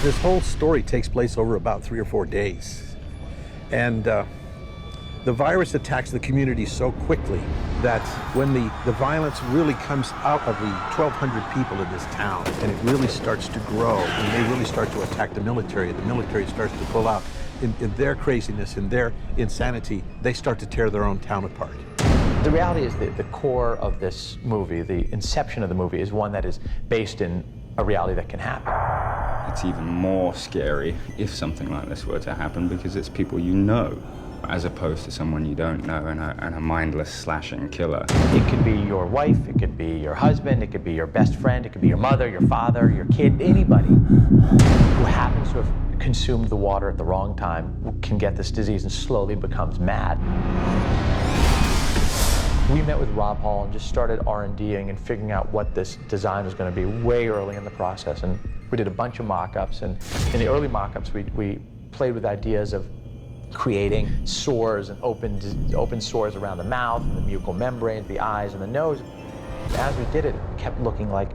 This whole story takes place over about 3 or 4 days. And the virus attacks the community so quickly that when the violence really comes out of the 1,200 people in this town, and it really starts to grow, and they really start to attack the military starts to pull out in their craziness, in their insanity, they start to tear their own town apart. The reality is that the core of this movie, the inception of the movie, is one that is based in a reality that can happen. It's even more scary if something like this were to happen because it's people you know, as opposed to someone you don't know and a mindless slashing killer. It could be your wife, it could be your husband, it could be your best friend, it could be your mother, your father, your kid, anybody who happens to have consumed the water at the wrong time can get this disease and slowly becomes mad. We met with Rob Hall and just started R&Ding and figuring out what this design was going to be way early in the process. And we did a bunch of mock-ups, and in the early mock-ups we played with ideas of creating sores and open sores around the mouth, and the mucous membranes, the eyes, and the nose. As we did it, it kept looking like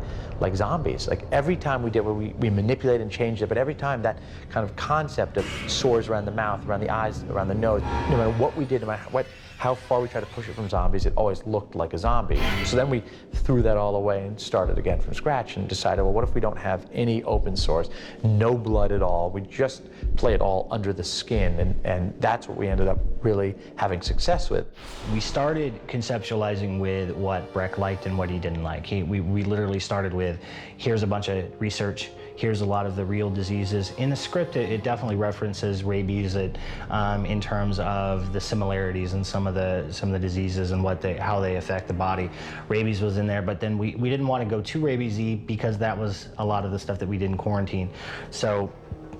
zombies. Like every time we did it, we manipulated and changed it, but every time that kind of concept of sores around the mouth, around the eyes, around the nose, no matter what we did, no matter how far we tried to push it from zombies, it always looked like a zombie. So then we threw that all away and started again from scratch and decided, well, what if we don't have any open sores, no blood at all, we just play it all under the skin, and that's what we ended up really having success with. We started conceptualizing with what Breck liked and what he didn't like. We literally started with, here's a bunch of research, here's a lot of the real diseases. In the script, it definitely references rabies in terms of the similarities and some of the diseases and how they affect the body. Rabies was in there, but then we didn't want to go too rabies-y because that was a lot of the stuff that we did in quarantine. So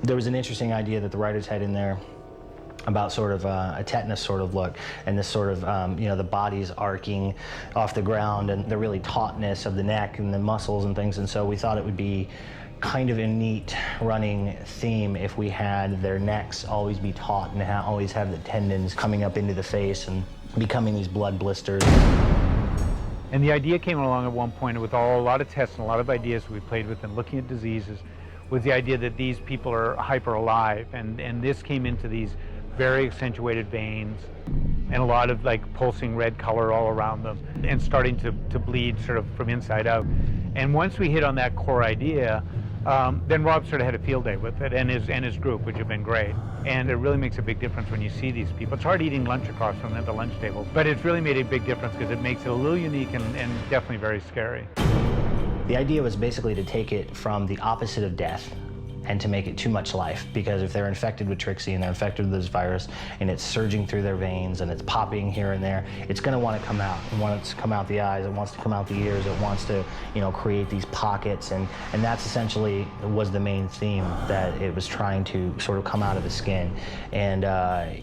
there was an interesting idea that the writers had in there about sort of a tetanus sort of look, and this sort of, the body's arcing off the ground and the really tautness of the neck and the muscles and things. And so we thought it would be kind of a neat running theme if we had their necks always be taut and always have the tendons coming up into the face and becoming these blood blisters. And the idea came along at one point with a lot of tests and a lot of ideas we played with and looking at diseases, with the idea that these people are hyper alive, and this came into these very accentuated veins and a lot of like pulsing red color all around them and starting to bleed sort of from inside out. And once we hit on that core idea, then Rob sort of had a field day with it, and his group, which have been great. And it really makes a big difference when you see these people. It's hard eating lunch across from them at the lunch table, but it's really made a big difference because it makes it a little unique and definitely very scary. The idea was basically to take it from the opposite of death and to make it too much life, because if they're infected with Trixie and they're infected with this virus and it's surging through their veins and it's popping here and there, it's going to want to come out. It wants to come out the eyes, it wants to come out the ears, it wants to, create these pockets, and that's essentially was the main theme, that it was trying to sort of come out of the skin. And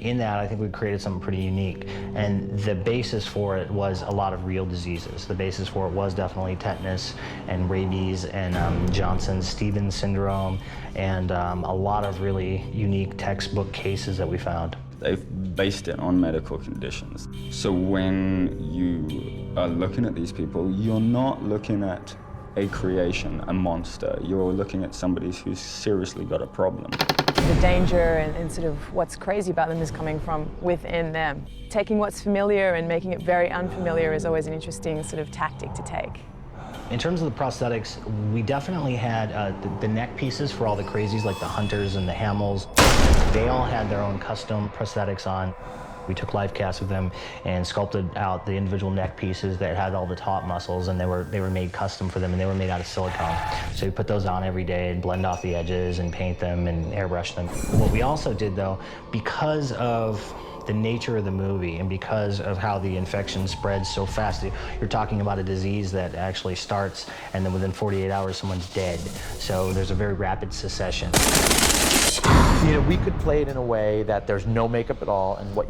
in that, I think we created something pretty unique. And the basis for it was a lot of real diseases. The basis for it was definitely tetanus and rabies and Johnson-Stevens syndrome, and a lot of really unique textbook cases that we found. They've based it on medical conditions. So when you are looking at these people, you're not looking at a creation, a monster. You're looking at somebody who's seriously got a problem. The danger and sort of what's crazy about them is coming from within them. Taking what's familiar and making it very unfamiliar is always an interesting sort of tactic to take. In terms of the prosthetics, we definitely had the neck pieces for all the crazies, like the Hunters and the Hamels. They all had their own custom prosthetics on. We took live casts of them and sculpted out the individual neck pieces that had all the taut muscles, and they were made custom for them, and they were made out of silicone. So we put those on every day and blend off the edges and paint them and airbrush them. What we also did, though, because of the nature of the movie and because of how the infection spreads so fast, you're talking about a disease that actually starts and then within 48 hours someone's dead. So there's a very rapid succession. We could play it in a way that there's no makeup at all, and what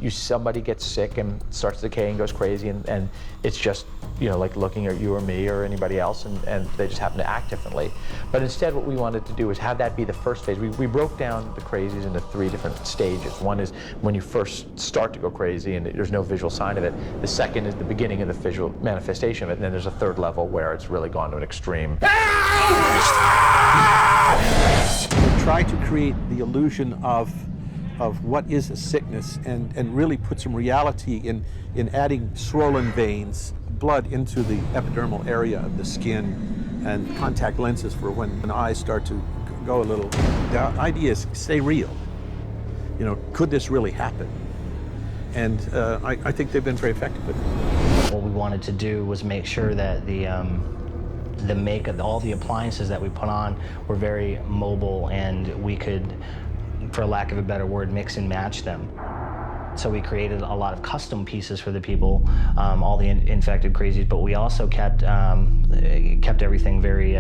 somebody gets sick and starts decaying, goes crazy, and it's just, like looking at you or me or anybody else, and they just happen to act differently. But instead, what we wanted to do was have that be the first phase. We broke down the crazies into 3 different stages. One is when you first start to go crazy and there's no visual sign of it. The second is the beginning of the visual manifestation of it, and then there's a third level where it's really gone to an extreme. recreate the illusion of what is a sickness and really put some reality in adding swollen veins, blood into the epidermal area of the skin, and contact lenses for when eyes start to go a little. The idea is stay real. You know, could this really happen? And I think they've been very effective with it. What we wanted to do was make sure that the makeup, all the appliances that we put on were very mobile, and we could, for lack of a better word, mix and match them. So we created a lot of custom pieces for the people, all the infected crazies, but we also kept everything very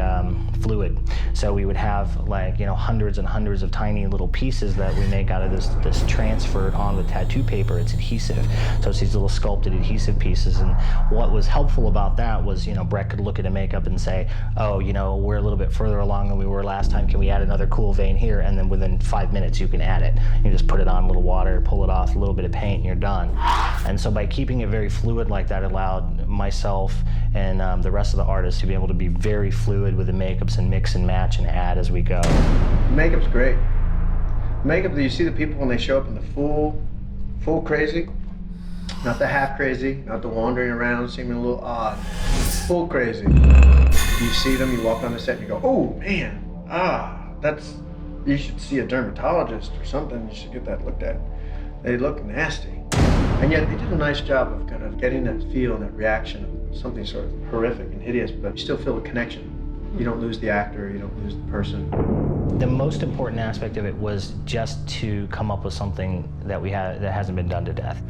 fluid. So we would have, like, you know, hundreds and hundreds of tiny little pieces that we make out of this transferred on the tattoo paper. It's adhesive, so it's these little sculpted adhesive pieces. And what was helpful about that was, you know, Brett could look at a makeup and say, oh, you know, we're a little bit further along than we were last time. Can we add another cool vein here? And then within 5 minutes, you can add it. You just put it on a little water, pull it off, a little bit of paint, and you're done. And so by keeping it very fluid like that, allowed myself and the rest of the artists to be able to be very fluid with the makeups and mix and match and add as we go. Makeup's great. Makeup, you see the people when they show up in the full crazy, not the half crazy, not the wandering around seeming a little odd. Full crazy. You see them, you walk on the set and you go, oh man, you should see a dermatologist or something. You should get that looked at. They look nasty. And yet they did a nice job of kind of getting that feel and that reaction of something sort of horrific and hideous, but you still feel a connection. You don't lose the actor, you don't lose the person. The most important aspect of it was just to come up with something that that hasn't been done to death.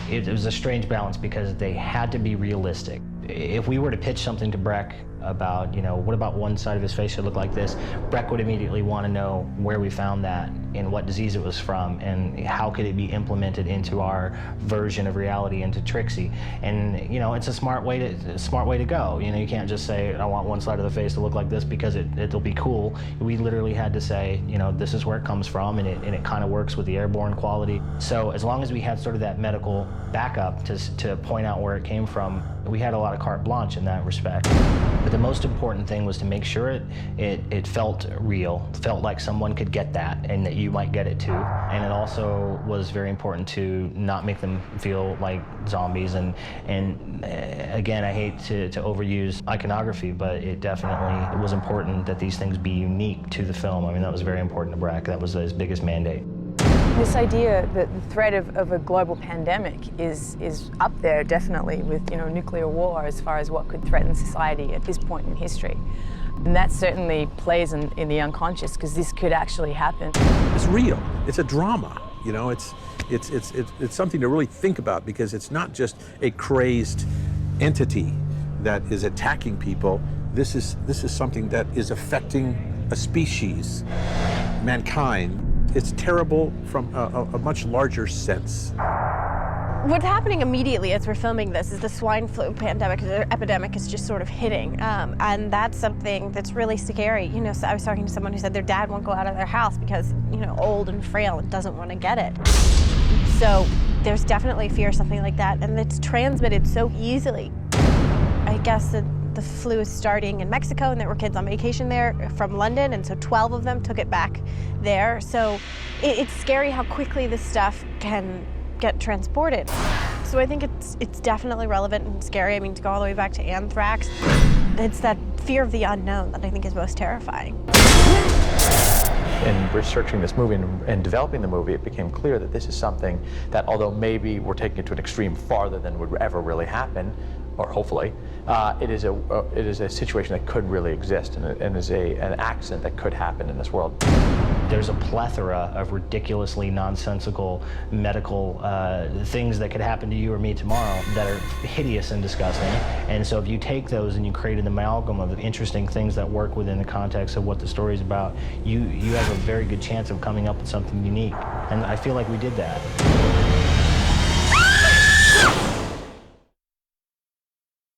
It was a strange balance because they had to be realistic. If we were to pitch something to Breck about, you know, what about one side of his face should look like this, Breck would immediately want to know where we found that and what disease it was from and how could it be implemented into our version of reality, into Trixie. And, you know, it's a smart way to go. You know, you can't just say, I want one side of the face to look like this because it'll be cool. We literally had to say, you know, this is where it comes from, and it kind of works with the airborne quality. So as long as we had sort of that medical backup to point out where it came from, we had a lot of carte blanche in that respect. But the most important thing was to make sure it felt real, felt like someone could get that and that you might get it too. And it also was very important to not make them feel like zombies. And again, I hate to overuse iconography, but it definitely was important that these things be unique to the film. I mean, that was very important to Breck. That was his biggest mandate. This idea that the threat of a global pandemic is up there definitely with, you know, nuclear war as far as what could threaten society at this point in history. And that certainly plays in the unconscious because this could actually happen. It's real. It's a drama. You know, it's something to really think about because it's not just a crazed entity that is attacking people. This is something that is affecting a species, mankind. It's terrible from a much larger sense. What's happening immediately as we're filming this is the swine flu pandemic, the epidemic is just sort of hitting. And that's something that's really scary. You know, so I was talking to someone who said their dad won't go out of their house because, you know, old and frail and doesn't want to get it. So there's definitely fear of something like that, and it's transmitted so easily. I guess that the flu is starting in Mexico, and there were kids on vacation there from London, and so 12 of them took it back there. So it's scary how quickly this stuff can get transported. So I think it's definitely relevant and scary. I mean, to go all the way back to anthrax, it's that fear of the unknown that I think is most terrifying. In researching this movie and developing the movie, it became clear that this is something that, although maybe we're taking it to an extreme farther than would ever really happen, or hopefully, it is a situation that could really exist and is an accident that could happen in this world. There's a plethora of ridiculously nonsensical medical things that could happen to you or me tomorrow that are hideous and disgusting. And so if you take those and you create an amalgam of interesting things that work within the context of what the story's about, you have a very good chance of coming up with something unique. And I feel like we did that.